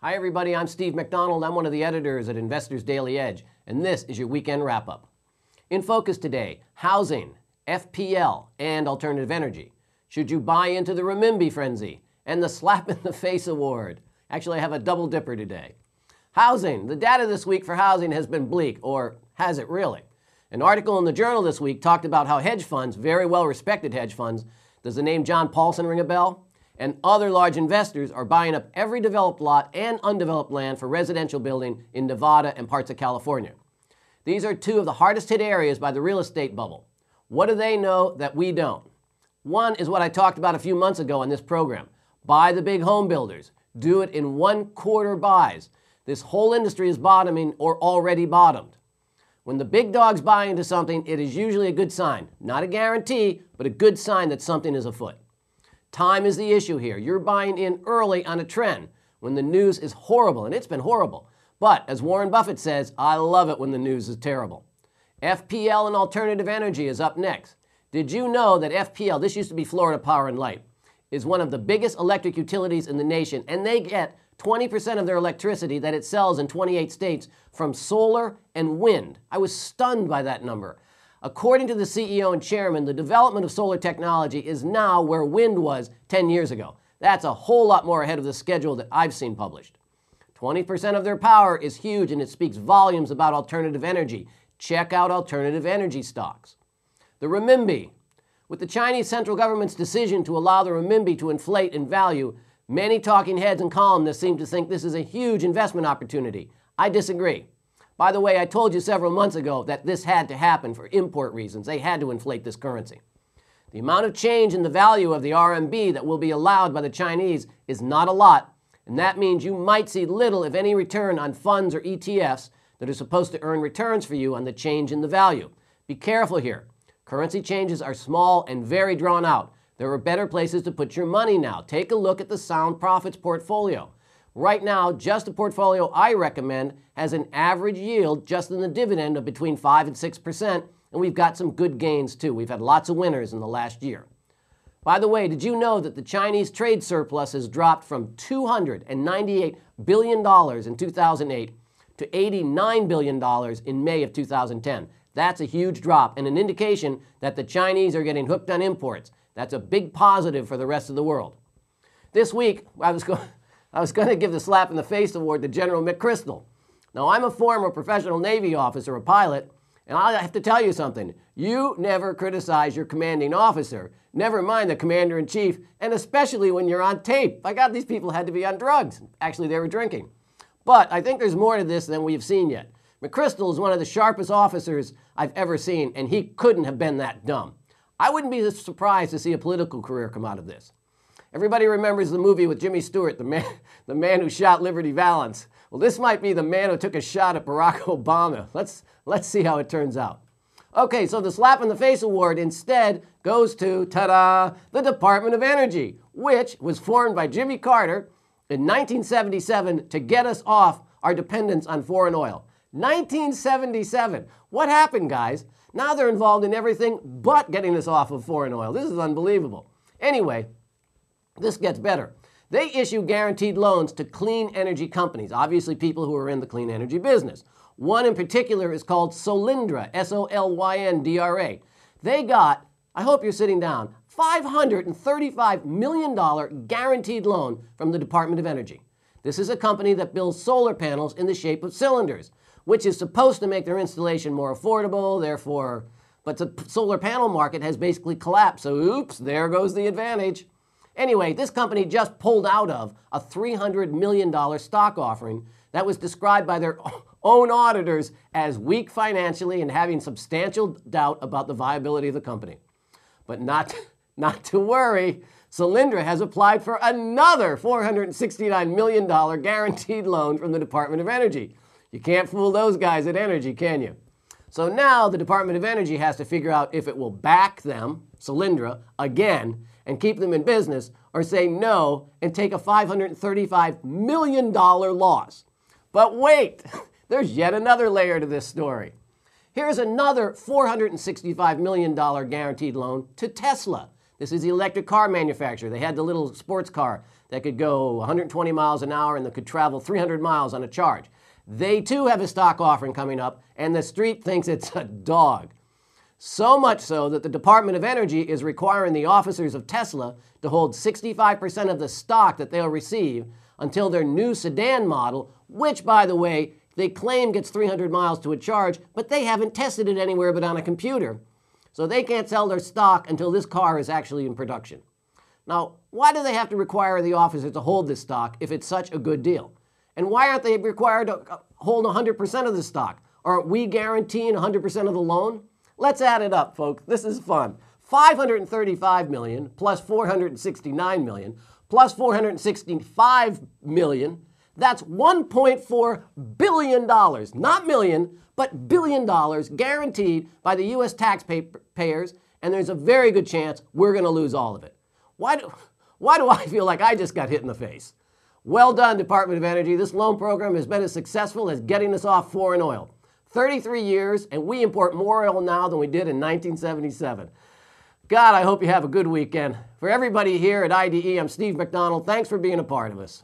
Hi everybody, I'm Steve McDonald. I'm one of the editors at Investors Daily Edge, and this is your weekend wrap-up. In focus today, housing, FPL, and alternative energy. Should you buy into the renminbi frenzy and the slap in the face award? Actually, I have a double dipper today. Housing. The data this week for housing has been bleak, or has it really? An article in the Journal this week talked about how hedge funds, very well-respected hedge funds, does the name John Paulson ring a bell? And other large investors are buying up every developed lot and undeveloped land for residential building in Nevada and parts of California. These are two of the hardest hit areas by the real estate bubble. What do they know that we don't? One is what I talked about a few months ago on this program. Buy the big home builders. Do it in 1/4 buys. This whole industry is bottoming or already bottomed. When the big dogs buy into something, it is usually a good sign. Not a guarantee, but a good sign that something is afoot. Time is the issue here. You're buying in early on a trend when the news is horrible, and it's been horrible. But as Warren Buffett says, I love it when the news is terrible. FPL and alternative energy is up next. Did you know that FPL, this used to be Florida Power and Light, is one of the biggest electric utilities in the nation, and they get 20% of their electricity that it sells in 28 states from solar and wind. I was stunned by that number. According to the CEO and chairman, the development of solar technology is now where wind was 10 years ago. That's a whole lot more ahead of the schedule that I've seen published. 20% of their power is huge, and it speaks volumes about alternative energy. Check out alternative energy stocks. The renminbi. With the Chinese central government's decision to allow the renminbi to inflate in value, many talking heads and columnists seem to think this is a huge investment opportunity. I disagree. By the way, I told you several months ago that this had to happen for import reasons. They had to inflate this currency. The amount of change in the value of the RMB that will be allowed by the Chinese is not a lot, and that means you might see little, if any, return on funds or ETFs that are supposed to earn returns for you on the change in the value. Be careful here. Currency changes are small and very drawn out. There are better places to put your money now. Take a look at the Sound Profits portfolio. Right now, just the portfolio I recommend has an average yield just in the dividend of between 5 and 6%, and we've got some good gains too. We've had lots of winners in the last year. By the way, did you know that the Chinese trade surplus has dropped from $298 billion in 2008 to $89 billion in May of 2010? That's a huge drop and an indication that the Chinese are getting hooked on imports. That's a big positive for the rest of the world. This week, I was going to give the slap in the face award to General McChrystal. Now, I'm a former professional Navy officer, a pilot, and I have to tell you something. You never criticize your commanding officer, never mind the commander-in-chief, and especially when you're on tape. By God, these people had to be on drugs. Actually, they were drinking. But I think there's more to this than we've seen yet. McChrystal is one of the sharpest officers I've ever seen, and he couldn't have been that dumb. I wouldn't be surprised to see a political career come out of this. Everybody remembers the movie with Jimmy Stewart, the man who shot Liberty Valance. Well, this might be the man who took a shot at Barack Obama. Let's see how it turns out. Okay, so the Slap in the Face Award instead goes to, ta-da, the Department of Energy, which was formed by Jimmy Carter in 1977 to get us off our dependence on foreign oil. 1977. What happened, guys? Now they're involved in everything but getting us off of foreign oil. This is unbelievable. Anyway, this gets better. They issue guaranteed loans to clean energy companies, obviously people who are in the clean energy business. One in particular is called Solyndra, S-O-L-Y-N-D-R-A. They got, I hope you're sitting down, $535 million guaranteed loan from the Department of Energy. This is a company that builds solar panels in the shape of cylinders, which is supposed to make their installation more affordable, therefore, but the solar panel market has basically collapsed, so oops, there goes the advantage. Anyway, this company just pulled out of a $300 million stock offering that was described by their own auditors as weak financially and having substantial doubt about the viability of the company. But not to worry, Solyndra has applied for another $469 million guaranteed loan from the Department of Energy. You can't fool those guys at Energy, can you? So now the Department of Energy has to figure out if it will back them, Solyndra, again, and keep them in business, or say no and take a $535 million loss. But wait, there's yet another layer to this story. Here's another $465 million guaranteed loan to Tesla. This is the electric car manufacturer. They had the little sports car that could go 120 miles an hour and that could travel 300 miles on a charge. They too have a stock offering coming up, and the street thinks it's a dog. So much so that the Department of Energy is requiring the officers of Tesla to hold 65% of the stock that they'll receive until their new sedan model, which, by the way, they claim gets 300 miles to a charge, but they haven't tested it anywhere but on a computer. So they can't sell their stock until this car is actually in production. Now, why do they have to require the officers to hold this stock if it's such a good deal? And why aren't they required to hold 100% of the stock? Aren't we guaranteeing 100% of the loan? Let's add it up, folks. This is fun. 535 million plus 469 million plus 465 million. That's $1.4 billion, not million, but $1 billion guaranteed by the U.S. taxpayers, and there's a very good chance we're going to lose all of it. Why do I feel like I just got hit in the face? Well done, Department of Energy. This loan program has been as successful as getting us off foreign oil. 33 years, and we import more oil now than we did in 1977. God, I hope you have a good weekend. For everybody here at IDE, I'm Steve McDonald. Thanks for being a part of us.